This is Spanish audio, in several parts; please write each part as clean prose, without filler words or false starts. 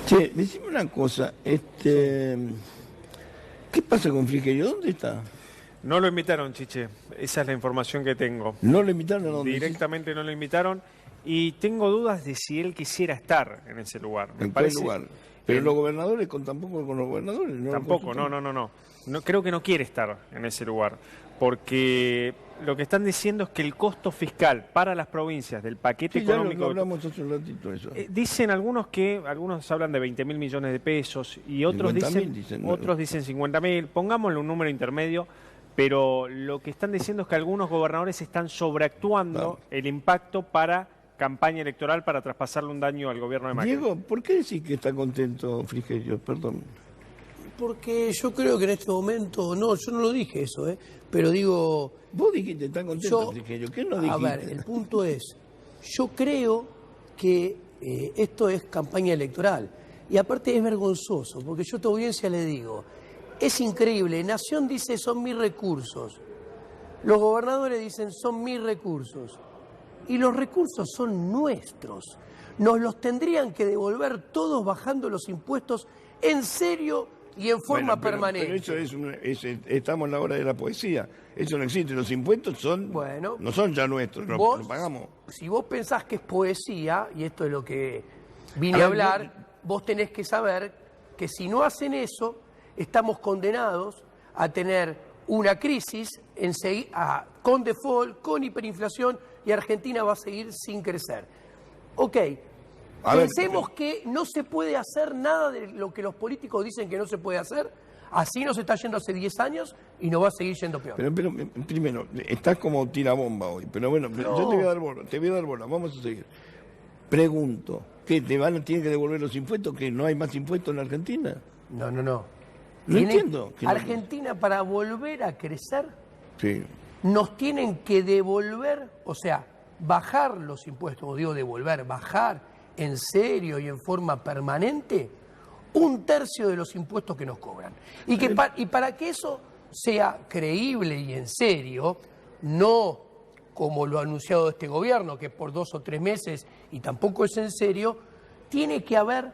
Che, decime una cosa, ¿qué pasa con Frigerio? ¿Dónde está? No lo invitaron, Chiche. Esa es la información que tengo. ¿No lo invitaron a dónde? Directamente no lo invitaron y tengo dudas de si él quisiera estar en ese lugar. ¿En qué lugar? Pero los gobernadores, tampoco con los gobernadores. ¿No? Tampoco, no. Creo que no quiere estar en ese lugar, porque lo que están diciendo es que el costo fiscal para las provincias del paquete económico... Ya lo hablamos hace un ratito eso. Dicen algunos algunos hablan de 20.000 millones de pesos y otros dicen 50.000, pongámosle un número intermedio, pero lo que están diciendo es que algunos gobernadores están sobreactuando el impacto para campaña electoral para traspasarle un daño al gobierno de Macri. Diego, ¿por qué decís que está contento Frigerio? Perdón. Porque yo creo que en este momento, yo no lo dije eso, pero digo... Vos dijiste, está contento Frigerio, ¿qué no dijiste? A ver, el punto es, yo creo que esto es campaña electoral, y aparte es vergonzoso, porque yo a tu audiencia le digo, es increíble, Nación dice son mis recursos, los gobernadores dicen son mis recursos, y los recursos son nuestros, nos los tendrían que devolver todos bajando los impuestos en serio y en forma permanente. Pero eso estamos en la hora de la poesía. Eso no existe. Los impuestos no son ya nuestros, los pagamos. Si vos pensás que es poesía, y esto es lo que vine a hablar, vos tenés que saber que si no hacen eso, estamos condenados a tener una crisis con default, con hiperinflación, y Argentina va a seguir sin crecer. Ok. Pensemos que no se puede hacer nada de lo que los políticos dicen que no se puede hacer. Así nos está yendo hace 10 años y nos va a seguir yendo peor. Pero primero, estás como tirabomba hoy. Pero bueno, yo te voy a dar bola, vamos a seguir. Pregunto, ¿qué tienen que devolver los impuestos? ¿Que no hay más impuestos en Argentina? No. No entiendo. Argentina, para volver a crecer, sí, nos tienen que devolver, o sea, bajar los impuestos, bajar en serio y en forma permanente, 1/3 de los impuestos que nos cobran. Y para que eso sea creíble y en serio, no como lo ha anunciado este gobierno, que por 2 o 3 meses, y tampoco es en serio, tiene que haber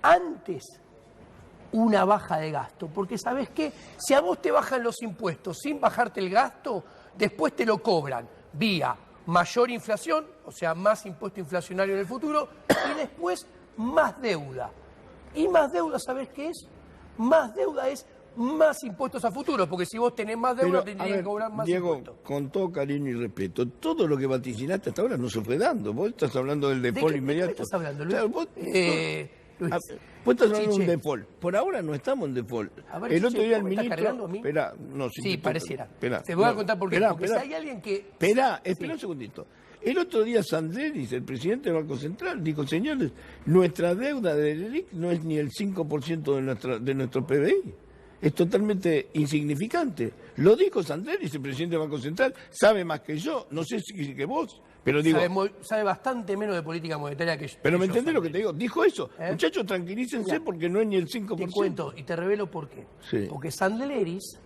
antes una baja de gasto. Porque ¿sabés qué? Si a vos te bajan los impuestos sin bajarte el gasto, después te lo cobran vía mayor inflación, o sea, más impuesto inflacionario en el futuro, y después más deuda. Y más deuda, ¿sabés qué es? Más deuda es más impuestos a futuro, porque si vos tenés más deuda, tendrían que cobrar más impuestos. Diego, con todo cariño y respeto, todo lo que vaticinaste hasta ahora no se fue dando. Vos estás hablando del default inmediato. ¿De qué estás hablando, Luis? Claro, vos estás hablando de un default. Por ahora no estamos en default. A ver, el otro día el ¿me estás ministro... cargando a mí? Esperá, sí, pareciera. Esperá, te voy a contar por qué. Porque si hay alguien que... Espera un segundito. El otro día Sandleris, el presidente del Banco Central, dijo, señores, nuestra deuda del ELIC no es ni el 5% de nuestro PBI. Es totalmente insignificante. Lo dijo Sandleris, el presidente del Banco Central, sabe más que yo, no sé si que vos, pero digo... Sabe bastante menos de política monetaria que yo. Pero ¿me entendés lo que te digo? Dijo eso. Muchachos, tranquilícense porque no es ni el 5%. Te cuento y te revelo por qué. Sí. Porque Sandleris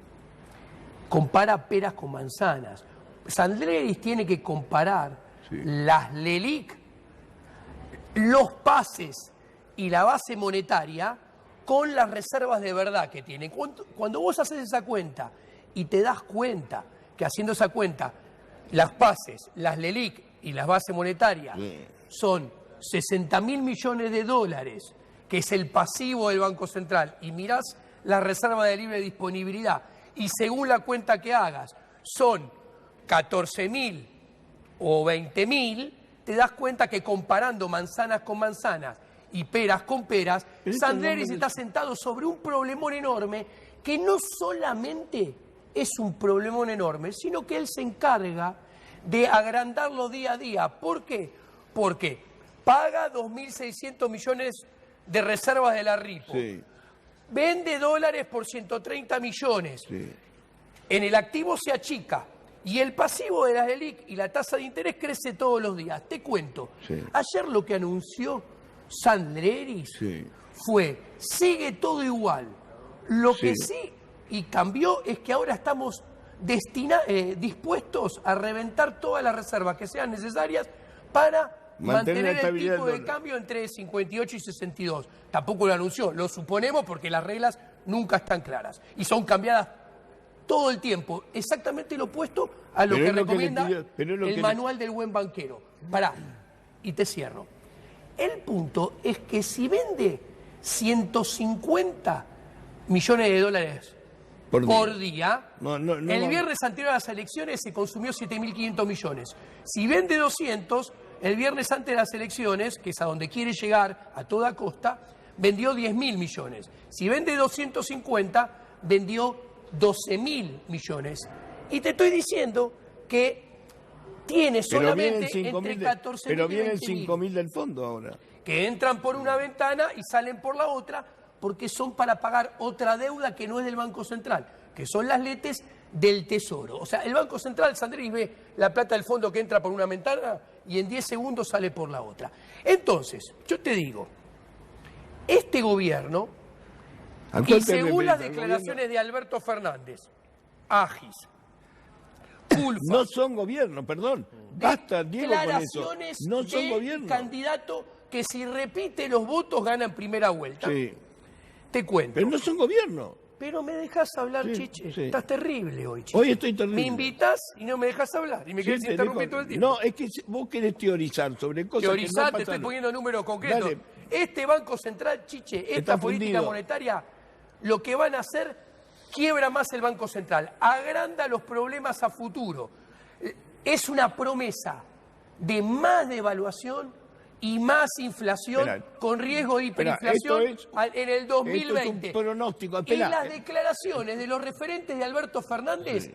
compara peras con manzanas. Sandleris tiene que comparar las LELIC, los pases y la base monetaria con las reservas de verdad que tiene. Cuando vos haces esa cuenta y te das cuenta que haciendo esa cuenta las pases, las LELIC y las bases monetarias son 60.000 millones de dólares, que es el pasivo del Banco Central, y mirás la reserva de libre disponibilidad, y según la cuenta que hagas son 14.000 o 20.000, te das cuenta que comparando manzanas con manzanas y peras con peras, Sandleris está sentado sobre un problemón enorme que no solamente es un problemón enorme, sino que él se encarga de agrandarlo día a día. ¿Por qué? Porque paga 2.600 millones de reservas de la RIPO, vende dólares por 130 millones, en el activo se achica, y el pasivo de las LELIC y la tasa de interés crece todos los días. Te cuento, ayer lo que anunció Sandleris sigue todo igual. Lo que sí y cambió es que ahora estamos dispuestos a reventar todas las reservas que sean necesarias para mantener el tipo de cambio entre 58 y 62. Tampoco lo anunció, lo suponemos porque las reglas nunca están claras y son cambiadas todo el tiempo, exactamente lo opuesto a lo que recomienda el manual del buen banquero. Pará, y te cierro. El punto es que si vende 150 millones de dólares por día, el viernes anterior a las elecciones se consumió 7.500 millones. Si vende 200, el viernes antes de las elecciones, que es a donde quiere llegar a toda costa, vendió 10.000 millones. Si vende 250, vendió 12.000 millones. Y te estoy diciendo que tiene solamente entre 14.000 pero vienen 5.000 del fondo ahora. Que entran por una ventana y salen por la otra, porque son para pagar otra deuda que no es del Banco Central, que son las letes del Tesoro. O sea, el Banco Central, Sandrés, ve la plata del fondo que entra por una ventana y en 10 segundos sale por la otra. Entonces, yo te digo, este gobierno, y según las declaraciones de Alberto Fernández, Agis, Culfas, no son gobierno, perdón. Basta, Diego, con eso. No son gobierno. Candidato que si repite los votos gana en primera vuelta. Sí. Te cuento. Pero no son gobierno. Pero me dejas hablar, sí, Chiche. Sí. Estás terrible hoy, Chiche. Hoy estoy terrible. Me invitas y no me dejas hablar. Y me querés interrumpir todo el tiempo. No, es que vos querés teorizar sobre cosas que no pasan. Te estoy poniendo números concretos. Dale. Este Banco Central, Chiche, esta política monetaria, lo que van a hacer, quiebra más el Banco Central. Agranda los problemas a futuro. Es una promesa de más devaluación y más inflación con riesgo de hiperinflación en el 2020. Es un pronóstico. Y las declaraciones de los referentes de Alberto Fernández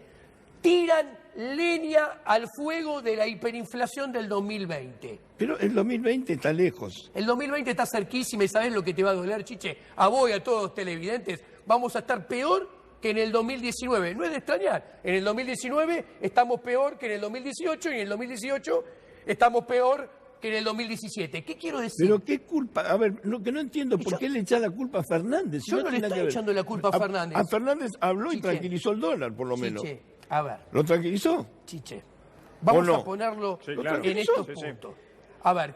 tiran leña al fuego de la hiperinflación del 2020. Pero el 2020 está lejos. El 2020 está cerquísima y ¿sabés lo que te va a doler, Chiche? A vos y a todos los televidentes, vamos a estar peor que en el 2019. No es de extrañar. En el 2019 estamos peor que en el 2018 y en el 2018 estamos peor que en el 2017. ¿Qué quiero decir? Pero qué culpa, a ver, lo que no entiendo, ¿por qué le echa la culpa a Fernández? Yo no le estoy echando la culpa a Fernández. A Fernández habló y tranquilizó el dólar, por lo menos. Chiche, a ver. ¿Lo tranquilizó? Chiche, vamos a ponerlo en estos puntos. A ver,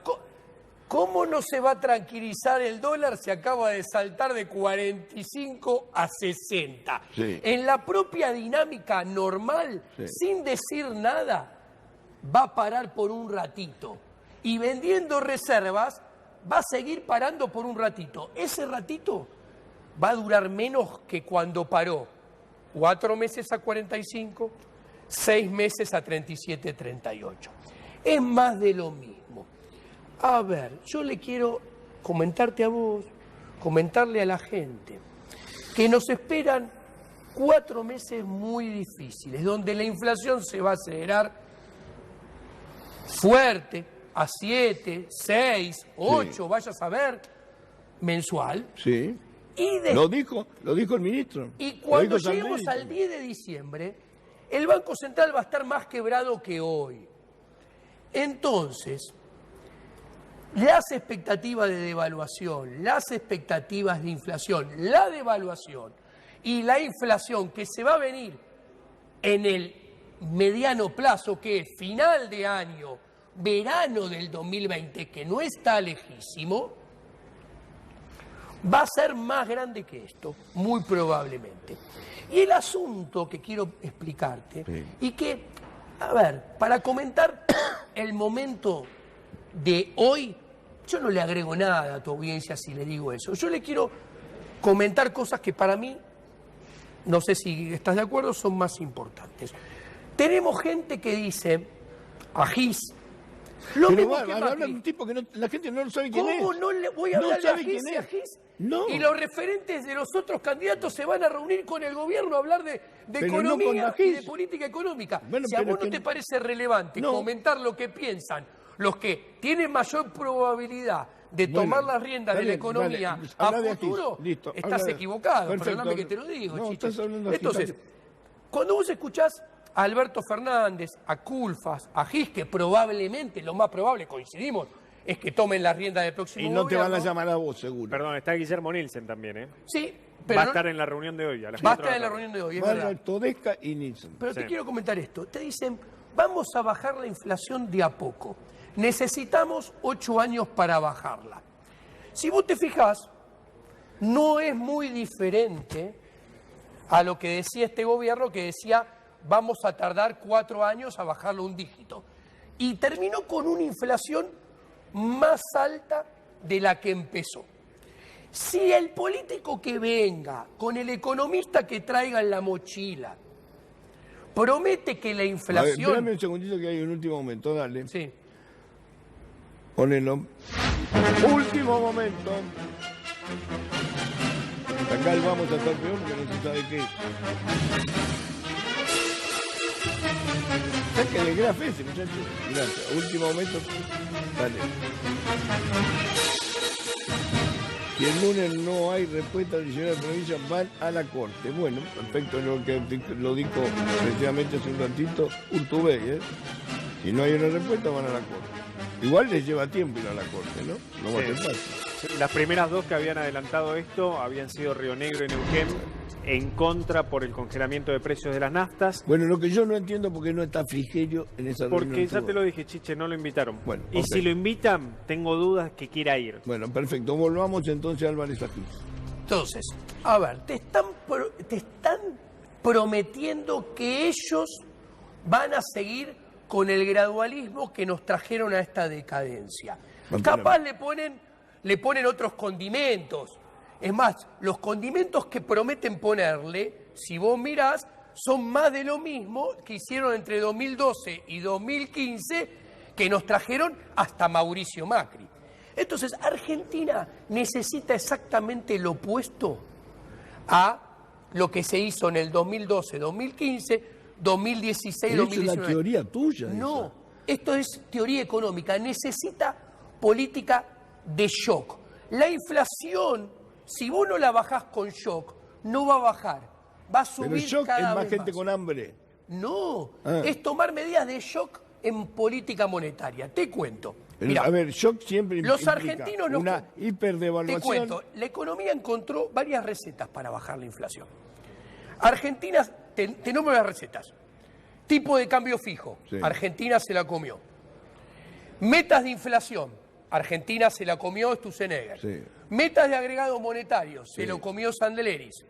¿cómo no se va a tranquilizar el dólar si acaba de saltar de 45 a 60? Sí. En la propia dinámica normal, sin decir nada, va a parar por un ratito. Y vendiendo reservas, va a seguir parando por un ratito. Ese ratito va a durar menos que cuando paró. 4 meses a 45, 6 meses a 37, 38. Es más de lo mismo. A ver, yo le quiero comentarte a vos, comentarle a la gente, que nos esperan 4 meses muy difíciles, donde la inflación se va a acelerar fuerte, a 7, 6, 8, vayas a ver, mensual. Sí. Lo dijo el ministro. Y cuando lleguemos al 10 de diciembre, el Banco Central va a estar más quebrado que hoy. Entonces, las expectativas de devaluación, las expectativas de inflación, la devaluación y la inflación que se va a venir en el mediano plazo, que es final de año, verano del 2020, que no está lejísimo, va a ser más grande que esto, muy probablemente. Y el asunto que quiero explicarte, y que, a ver, para comentar el momento de hoy, yo no le agrego nada a tu audiencia si le digo eso. Yo le quiero comentar cosas que para mí, no sé si estás de acuerdo, son más importantes. Tenemos gente que dice, Agis, lo mismo que habla un tipo que la gente no sabe quién es. ¿Cómo no le voy a hablar de Agis y Agis? No. Y los referentes de los otros candidatos se van a reunir con el gobierno a hablar de economía y de política económica. Bueno, si a vos no te parece relevante comentar lo que piensan los que tienen mayor probabilidad de tomar las riendas de la economía a futuro, estás equivocado. Perdóname que te lo digo, Chiche. Entonces, cuando vos escuchás a Alberto Fernández, a Culfas, a Agis, que probablemente, lo más probable, coincidimos, es que tomen las riendas del próximo gobierno. Y no gobierno. Te van a llamar a vos, seguro. Perdón, está Guillermo Nielsen también, ¿eh? Sí, pero va a estar en la reunión de hoy. Va a estar en la reunión de hoy, es verdad. Todesca y Nielsen. Pero te quiero comentar esto. Te dicen, vamos a bajar la inflación de a poco. necesitamos 8 años para bajarla. Si vos te fijás, no es muy diferente a lo que decía este gobierno, que decía vamos a tardar 4 años a bajarlo un dígito. Y terminó con una inflación más alta de la que empezó. Si el político que venga, con el economista que traiga en la mochila, promete que la inflación... A ver, espérame un segundito que hay un último momento, dale. Sí. Ponelo. Último momento. Acá el vamos a estar peor porque no se sabe qué es. Saque el graf ese, muchachos. Gracias. Último momento. Dale. Si el lunes no hay respuesta del Tribunal de Provincia, van a la Corte. Bueno, respecto a lo que lo dijo precisamente hace un ratito Urtubey, ¿eh? Si no hay una respuesta, van a la Corte. Igual les lleva tiempo ir a la Corte, ¿no? No va a ser fácil. Las primeras dos que habían adelantado esto habían sido Río Negro y Neuquén, en contra por el congelamiento de precios de las naftas. Bueno, lo que yo no entiendo porque no está Frigerio en esa reunión. Porque ya te lo dije, Chiche, no lo invitaron. Bueno, y si lo invitan, tengo dudas que quiera ir. Bueno, perfecto. Volvamos entonces a Álvarez aquí. Entonces, a ver, te están prometiendo que ellos van a seguir con el gradualismo que nos trajeron a esta decadencia. Capaz le ponen otros condimentos. Es más, los condimentos que prometen ponerle, si vos mirás, son más de lo mismo que hicieron entre 2012 y 2015, que nos trajeron hasta Mauricio Macri. Entonces, Argentina necesita exactamente lo opuesto a lo que se hizo en el 2012, 2015, 2016, 2019. Es la teoría tuya. No, esto es teoría económica. Necesita política de shock. La inflación, si vos no la bajás con shock, no va a bajar. Va a subir. Pero el shock cada es más vez gente más. con hambre. No, es tomar medidas de shock en política monetaria. Te cuento. Mirá, a ver, shock siempre los implica argentinos no. una hiperdevaluación. Te cuento, la economía encontró varias recetas para bajar la inflación. Argentina, te nombro las recetas. Tipo de cambio fijo, sí. Argentina se la comió. Metas de inflación, Argentina se la comió Sturzenegger. Sí. Metas de agregado monetario, se lo comió Sandleris.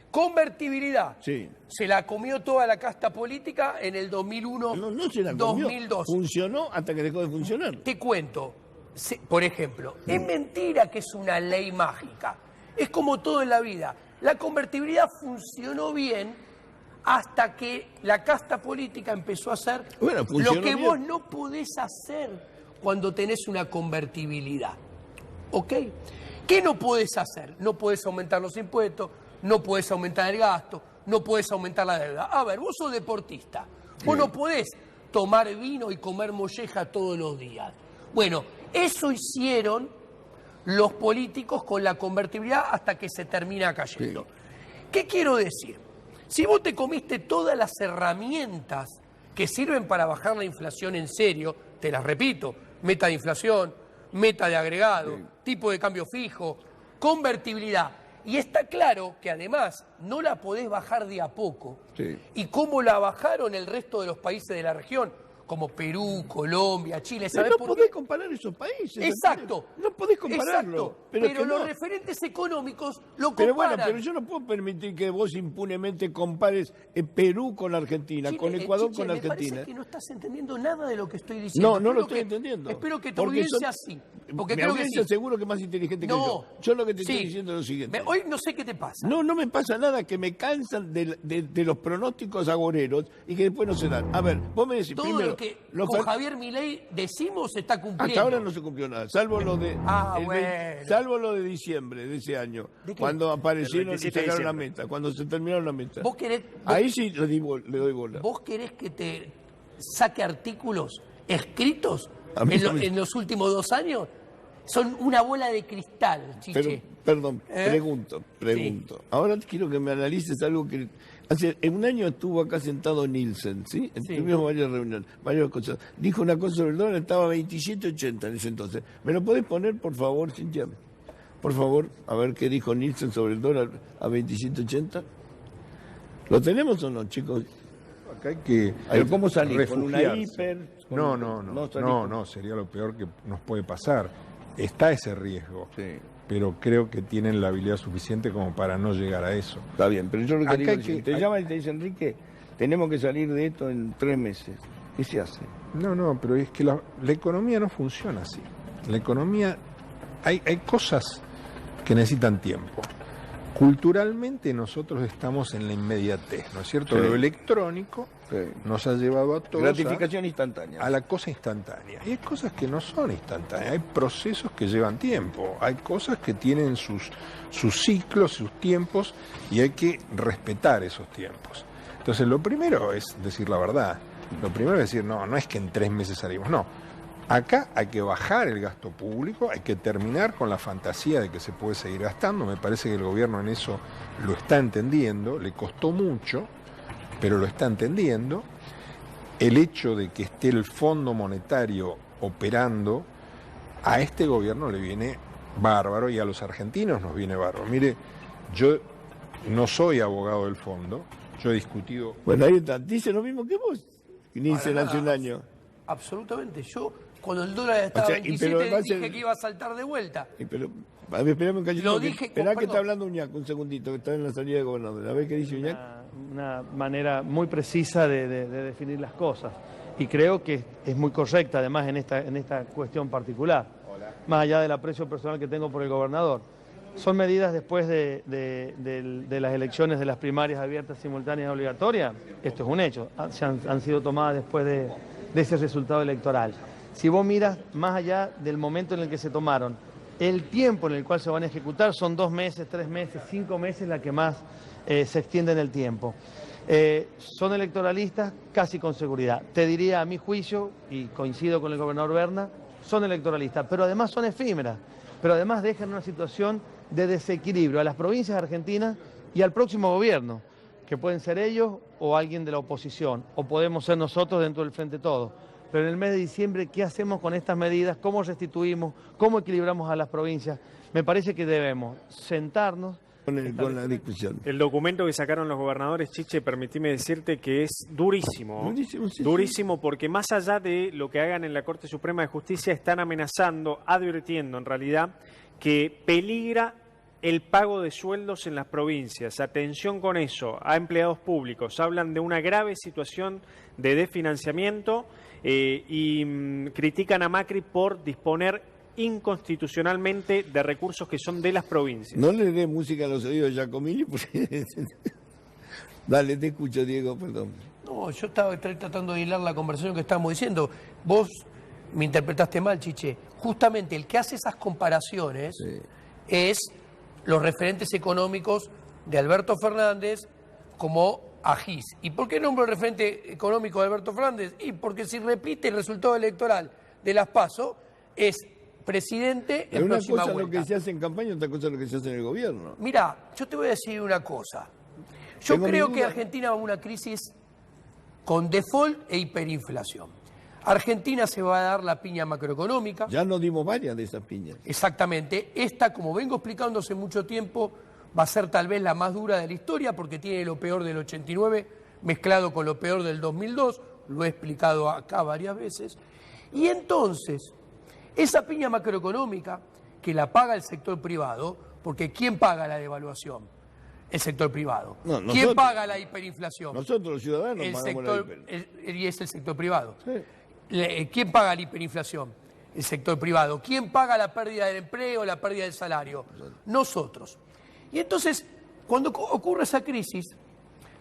Convertibilidad, se la comió toda la casta política en el 2001, no se la comió. 2002. Funcionó hasta que dejó de funcionar. Te cuento, por ejemplo, es mentira que es una ley mágica. Es como todo en la vida. La convertibilidad funcionó bien hasta que la casta política empezó a hacer lo que vos no podés hacer cuando tenés una convertibilidad. ¿Ok? ¿Qué no podés hacer? No podés aumentar los impuestos, no podés aumentar el gasto, no podés aumentar la deuda. A ver, vos sos deportista, vos no podés tomar vino y comer molleja todos los días. Bueno, eso hicieron los políticos con la convertibilidad hasta que se termina cayendo. Sí. ¿Qué quiero decir? Si vos te comiste todas las herramientas que sirven para bajar la inflación en serio, te las repito, meta de inflación, meta de agregado, tipo de cambio fijo, convertibilidad, y está claro que además no la podés bajar de a poco, y cómo la bajaron el resto de los países de la región, como Perú, Colombia, Chile. ¿Sabés no por podés qué? comparar esos países. Exacto. No podés compararlo. Exacto. Pero los referentes económicos lo comparan. Pero bueno, pero yo no puedo permitir que vos impunemente compares Perú con Argentina, Chile, con Ecuador Chiche, con Argentina. Me parece que no estás entendiendo nada de lo que estoy diciendo. No lo estoy entendiendo. Espero que tu audiencia sí. Porque creo que sí. Seguro que es más inteligente que yo. Yo lo que te estoy diciendo es lo siguiente. Hoy no sé qué te pasa. No me pasa nada, que me cansan de los pronósticos agoreros y que después no se dan. A ver, vos me decís todo primero... lo que Javier Milei decimos se está cumpliendo. Hasta ahora no se cumplió nada, salvo lo de salvo lo de diciembre de ese año, cuando aparecieron y sacaron la meta, cuando se terminaron la meta. Ahí sí le doy bola. ¿Vos querés que te saque artículos escritos en los últimos 2 años? Son una bola de cristal, Chiche. Pero, perdón, pregunto. Sí. Ahora quiero que me analices algo que... En un año estuvo acá sentado Nielsen, ¿sí? Tuvimos varias reuniones, varias cosas. Dijo una cosa sobre el dólar, estaba a 27.80 en ese entonces. ¿Me lo podés poner, por favor, Cintia? Por favor, a ver qué dijo Nielsen sobre el dólar a 27.80. ¿Lo tenemos o no, chicos? Acá hay que ¿Cómo salir? ¿Con una refugiarse. hiper? No, sería lo peor que nos puede pasar. Está ese riesgo, Sí. pero creo que tienen la habilidad suficiente como para no llegar a eso. Está bien, pero yo lo que Acá digo hay es que- te hay- llaman y te dicen, Enrique, tenemos que salir de esto en 3 meses. ¿Qué se hace? No, pero es que la economía no funciona así. La economía, hay cosas que necesitan tiempo. Culturalmente nosotros estamos en la inmediatez, ¿no es cierto? Sí. Lo electrónico Sí. nos ha llevado a todos Gratificación instantánea. a la cosa instantánea. Y hay cosas que no son instantáneas, hay procesos que llevan tiempo, hay cosas que tienen sus ciclos, sus tiempos, y hay que respetar esos tiempos. Entonces lo primero es decir la verdad, lo primero es decir, no es que en 3 meses salimos, no. Acá hay que bajar el gasto público, hay que terminar con la fantasía de que se puede seguir gastando, me parece que el gobierno en eso lo está entendiendo, le costó mucho, pero lo está entendiendo. El hecho de que esté el Fondo Monetario operando, a este gobierno le viene bárbaro y a los argentinos nos viene bárbaro. Mire, yo no soy abogado del fondo, yo he discutido... Bueno, ahí está. Dice lo mismo que vos. Ni dice Para hace un nada. año. Absolutamente. Yo, cuando el dólar estaba O sea, 27, pero dije que iba a saltar de vuelta. Pero, a ver, esperame un cachito. Lo dije Esperá con- que está perdón. hablando Uñac, un segundito, que está en la salida de gobernador. A ver qué dice Uñac. Una manera muy precisa de definir las cosas. Y creo que es muy correcta, además, en esta cuestión particular. Más allá del aprecio personal que tengo por el gobernador. Son medidas después de las elecciones de las primarias abiertas, simultáneas y obligatorias. Esto es un hecho. Han sido tomadas después de ese resultado electoral. Si vos miras más allá del momento en el que se tomaron, el tiempo en el cual se van a ejecutar son 2 meses, 3 meses, 5 meses, la que más se extiende en el tiempo. Son electoralistas casi con seguridad. Te diría, a mi juicio, y coincido con el gobernador Berna, son electoralistas, pero además son efímeras, pero además dejan una situación de desequilibrio a las provincias argentinas y al próximo gobierno, que pueden ser ellos o alguien de la oposición, o podemos ser nosotros dentro del Frente Todos. Pero en el mes de diciembre, ¿qué hacemos con estas medidas? ¿Cómo restituimos? ¿Cómo equilibramos a las provincias? Me parece que debemos sentarnos. Con la discusión. El documento que sacaron los gobernadores, Chiche, permitime decirte que es durísimo. Durísimo, sí, Durísimo, porque más allá de lo que hagan en la Corte Suprema de Justicia, están amenazando, advirtiendo en realidad, que peligra el pago de sueldos en las provincias. Atención con eso, a empleados públicos. Hablan de una grave situación de desfinanciamiento y critican a Macri por disponer inconstitucionalmente de recursos que son de las provincias. No le dé música a los oídos de Giacomini porque... Dale, te escucho, Diego, perdón. No, yo estaba tratando de hilar la conversación que estábamos diciendo. Vos me interpretaste mal, Chiche. Justamente el que hace esas comparaciones es los referentes económicos de Alberto Fernández como Agis. ¿Y por qué nombro el referente económico de Alberto Fernández? Y porque si repite el resultado electoral de las PASO, es presidente en Una próxima cosa es lo vuelta. que se hace en campaña, otra cosa es lo que se hace en el gobierno. Mira, yo te voy a decir una cosa. Yo Tengo creo mi que duda. Argentina va a una crisis con default e hiperinflación. Argentina se va a dar la piña macroeconómica. Ya nos dimos varias de esas piñas. Exactamente. Esta, como vengo explicando hace mucho tiempo, va a ser tal vez la más dura de la historia porque tiene lo peor del 89 mezclado con lo peor del 2002. Lo he explicado acá varias veces. Y entonces, esa piña macroeconómica que la paga el sector privado, porque ¿quién paga la devaluación? El sector privado. No, ¿Quién nosotros. paga la hiperinflación? Nosotros los ciudadanos El pagamos sector, la hiper. y es el sector privado. Sí. ¿Quién paga la hiperinflación? El sector privado. ¿Quién paga la pérdida del empleo, la pérdida del salario? Nosotros. Y entonces, cuando ocurre esa crisis,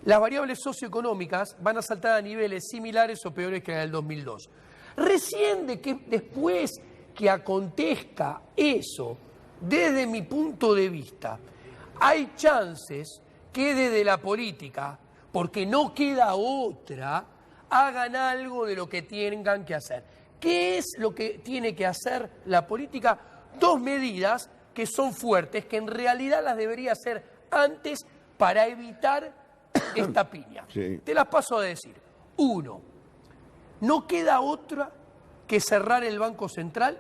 las variables socioeconómicas van a saltar a niveles similares o peores que en el 2002. Recién después que acontezca eso, desde mi punto de vista, hay chances que desde la política, porque no queda otra, hagan algo de lo que tengan que hacer. ¿Qué es lo que tiene que hacer la política? 2 medidas que son fuertes, que en realidad las debería hacer antes para evitar esta piña. Sí. Te las paso a decir. 1, no queda otra que cerrar el Banco Central,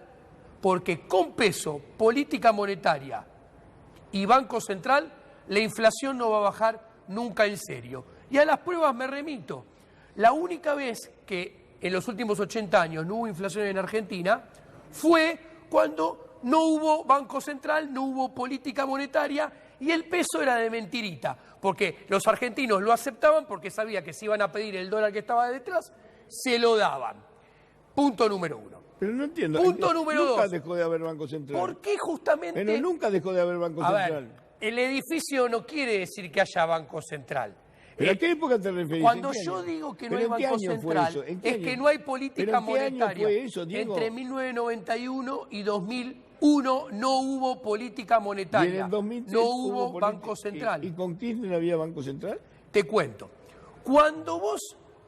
porque con peso, política monetaria y Banco Central, la inflación no va a bajar nunca en serio. Y a las pruebas me remito. La única vez que en los últimos 80 años no hubo inflación en Argentina fue cuando no hubo Banco Central, no hubo política monetaria y el peso era de mentirita, porque los argentinos lo aceptaban porque sabían que si iban a pedir el dólar que estaba detrás, se lo daban. Punto número 1. Pero no entiendo. Punto número 2. Nunca dejó de haber Banco Central. ¿Por qué justamente? Pero nunca dejó de haber Banco Central. El edificio no quiere decir que haya Banco Central. ¿Pero a qué época te referís? Cuando yo digo que no hay Banco Central, es que no hay política monetaria. Entre 1991 y 2001 no hubo política monetaria. ¿Y en el 2003 no hubo Banco Central. ¿Y con Kirchner había Banco Central? Te cuento. Cuando vos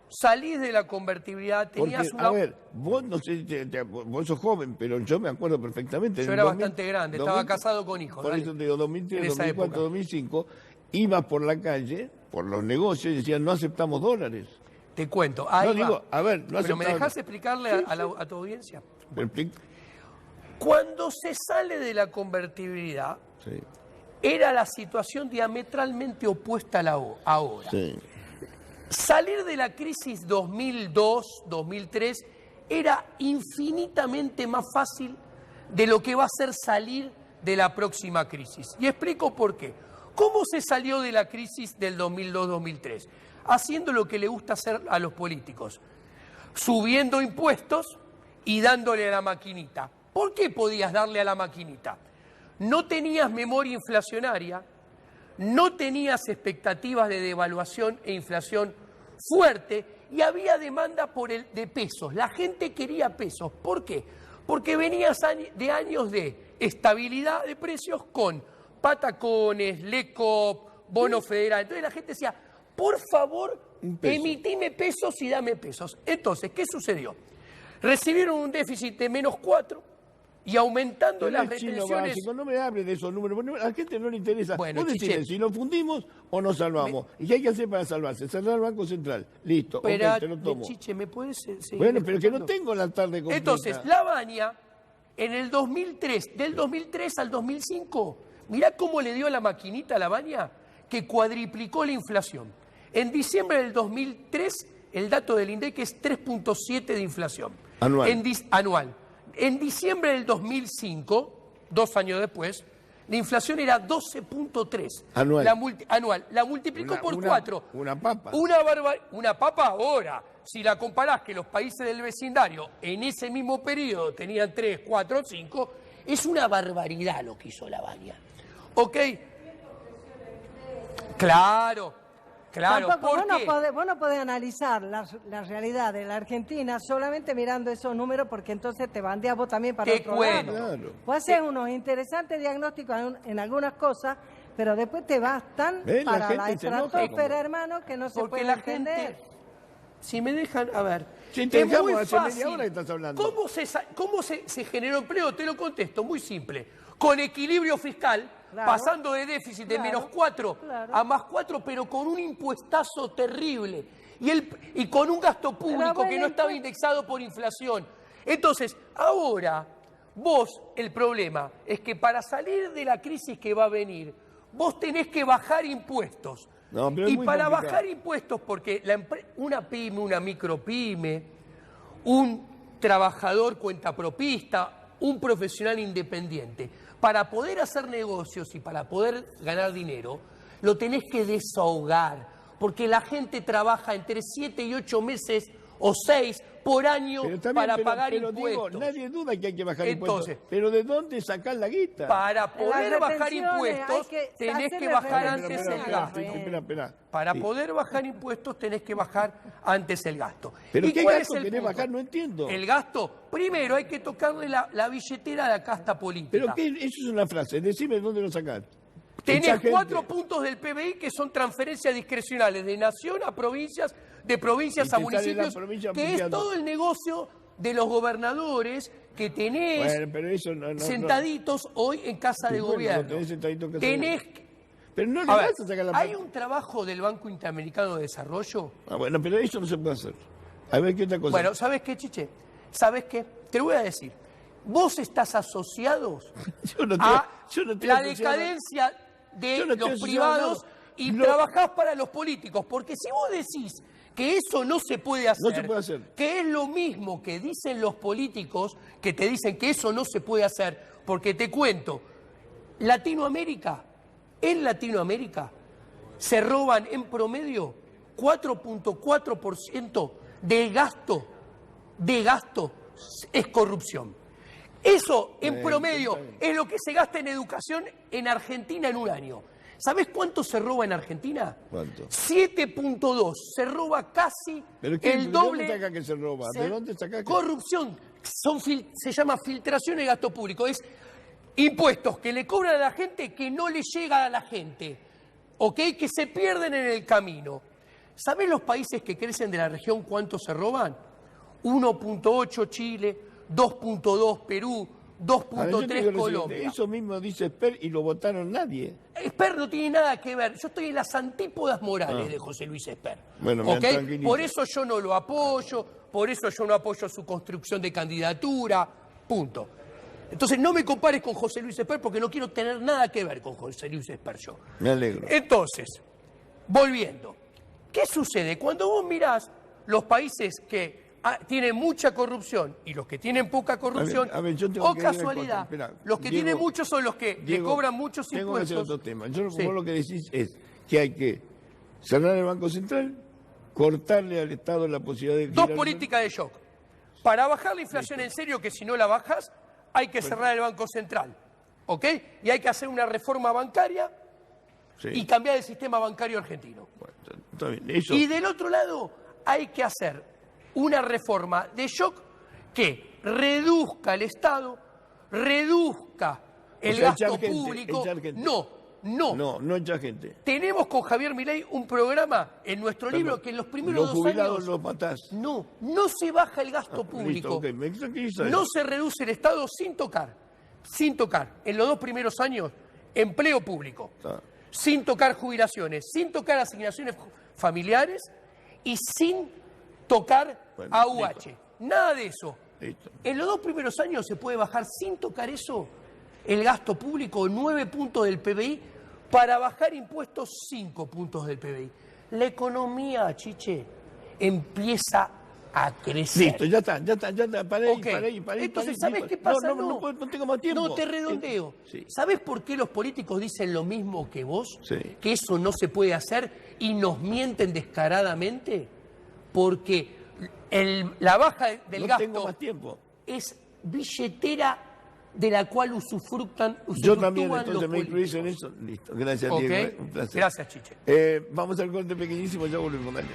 salís de la convertibilidad, tenías una... A ver, vos no sé, vos sos joven, pero yo me acuerdo perfectamente. Yo era bastante grande, estaba casado con hijos. Por eso te digo, 2003, 2004, 2005, ibas por la calle, por los negocios, y decían, no aceptamos dólares. Te cuento. Ahí digo, a ver, no pero ¿me dejás explicarle a tu audiencia? Cuando se sale de la convertibilidad, era la situación diametralmente opuesta a la ahora. Sí. Salir de la crisis 2002, 2003 era infinitamente más fácil de lo que va a ser salir de la próxima crisis. Y explico por qué. ¿Cómo se salió de la crisis del 2002-2003? Haciendo lo que le gusta hacer a los políticos, subiendo impuestos y dándole a la maquinita. ¿Por qué podías darle a la maquinita? No tenías memoria inflacionaria, no tenías expectativas de devaluación e inflación fuerte y había demanda de pesos. La gente quería pesos. ¿Por qué? Porque venías de años de estabilidad de precios con patacones, LECOP, bono federal. Entonces la gente decía, por favor, emitime pesos y dame pesos. Entonces, ¿qué sucedió? Recibieron un déficit de -4 y aumentando las retenciones... Básico, no me hables de esos números, a la gente no le interesa. Bueno, vos decís, si nos fundimos o nos salvamos. ¿Y qué hay que hacer para salvarse? Cerrar el Banco Central. Listo, pero, te lo tomo. Chiche, ¿me puedes seguir? Bueno, pero que no tengo la tarde completa. Entonces, la Baña, en el 2003, del 2003 al 2005, mirá cómo le dio a la maquinita a la Baña, que cuadriplicó la inflación. En diciembre del 2003, el dato del INDEC es 3.7 de inflación. Anual. En diciembre del 2005, 2 años después, la inflación era 12.3. Anual. La multiplicó por 4. Una papa. Una papa ahora. Si la comparás que los países del vecindario en ese mismo periodo tenían 3, 4, 5, es una barbaridad lo que hizo la Baña. ¿Ok? Claro. Tampoco, vos no podés analizar la realidad de la Argentina solamente mirando esos números, porque entonces te bandeas vos también para otro lado. Claro. Vos haces unos interesantes diagnósticos en algunas cosas, pero después te vas tan para la estratosfera, hermano, que no se puede entender. Si me dejan, a ver, si te dejamos hace media hora que estás hablando. ¿Cómo se generó empleo? Te lo contesto, muy simple. Con equilibrio fiscal, pasando de déficit de -4 a +4, pero con un impuestazo terrible y con un gasto público que no estaba indexado por inflación. Entonces, ahora, el problema es que para salir de la crisis que va a venir, vos tenés que bajar impuestos. Y para bajar impuestos, porque una pyme, una micropyme, un trabajador cuentapropista, un profesional independiente, para poder hacer negocios y para poder ganar dinero, lo tenés que desahogar, porque la gente trabaja entre 7 y 8 meses o 6 por año para pagar impuestos. Digo, nadie duda que hay que bajar impuestos. Pero ¿de dónde sacar la guita? Para poder bajar impuestos, tenés que bajar antes el gasto. Para poder bajar impuestos, tenés que bajar antes el gasto. ¿Pero qué gasto querés bajar? No entiendo. El gasto, primero hay que tocarle la billetera a la casta política. ¿Pero qué? Eso es una frase. Decime dónde lo sacás. Tenés 4 puntos del PBI que son transferencias discrecionales de nación a provincias, de provincias a municipios, que es todo el negocio de los gobernadores que tenés sentaditos hoy en casa de gobierno. Pero no le vas a sacar la... ¿Hay un trabajo del Banco Interamericano de Desarrollo? Bueno, pero eso no se puede hacer. A ver, ¿qué otra cosa? Bueno, ¿sabes qué, Chiche? ¿Sabes qué? Te lo voy a decir. Vos estás asociados a la decadencia de los privados y trabajás para los políticos. Porque si vos decís que eso no se puede hacer. No se puede hacer. Que es lo mismo que dicen los políticos, que te dicen que eso no se puede hacer, porque te cuento, en Latinoamérica se roban en promedio 4.4% del gasto es corrupción. Eso en promedio es lo que se gasta en educación en Argentina en un año. ¿Sabés cuánto se roba en Argentina? ¿Cuánto? 7.2. Se roba casi el doble. ¿De dónde saca que se roba? ¿De dónde saca que... Corrupción. Se llama filtración de gasto público. Es impuestos que le cobran a la gente que no le llega a la gente. ¿Ok? Que se pierden en el camino. ¿Sabés los países que crecen de la región cuánto se roban? 1.8 Chile, 2.2 Perú, 2.3 Colombia. Eso mismo dice Esper y lo votaron nadie. Esper no tiene nada que ver. Yo estoy en las antípodas morales de José Luis Esper. Bueno, ¿Okay? Por eso yo no lo apoyo, por eso yo no apoyo su construcción de candidatura, punto. Entonces no me compares con José Luis Esper porque no quiero tener nada que ver con José Luis Esper yo. Me alegro. Entonces, volviendo, ¿qué sucede? Cuando vos mirás los países que tienen mucha corrupción y los que tienen poca corrupción, o casualidad, esperá, los que tienen mucho son los que le cobran muchos impuestos. Tengo que hacer otro tema. Vos lo que decís es que hay que cerrar el Banco Central, cortarle al Estado la posibilidad de... Dos políticas de shock. Para bajar la inflación en serio, que si no la bajas, hay que cerrar el Banco Central. ¿Ok? Y hay que hacer una reforma bancaria y cambiar el sistema bancario argentino. Bueno, está bien. Eso... Y del otro lado, hay que hacer una reforma de shock que reduzca el Estado, reduzca el gasto público. No echa gente. Tenemos con Javier Milei un programa en nuestro libro que en los primeros 2 años... los matás. No se baja el gasto público. Listo, no se reduce el Estado sin tocar. En los 2 primeros años, empleo público. Sin tocar jubilaciones, sin tocar asignaciones familiares y sin tocar AUH. Listo. Nada de eso. Listo. En los 2 primeros años se puede bajar sin tocar eso el gasto público 9 puntos del PBI para bajar impuestos 5 puntos del PBI. La economía, Chiche, empieza a crecer. Listo, ya está, paré. Entonces, ¿sabes qué pasa? No tengo más tiempo. No te redondeo. Sí. ¿Sabes por qué los políticos dicen lo mismo que vos? Sí. Que eso no se puede hacer y nos mienten descaradamente. Porque la baja del gasto tengo más tiempo. Es billetera de la cual usufructúan Yo también, los entonces me incluís en eso. Listo, gracias Diego, un placer. Gracias, Chiche. Vamos al corte pequeñísimo, ya volvemos, dale.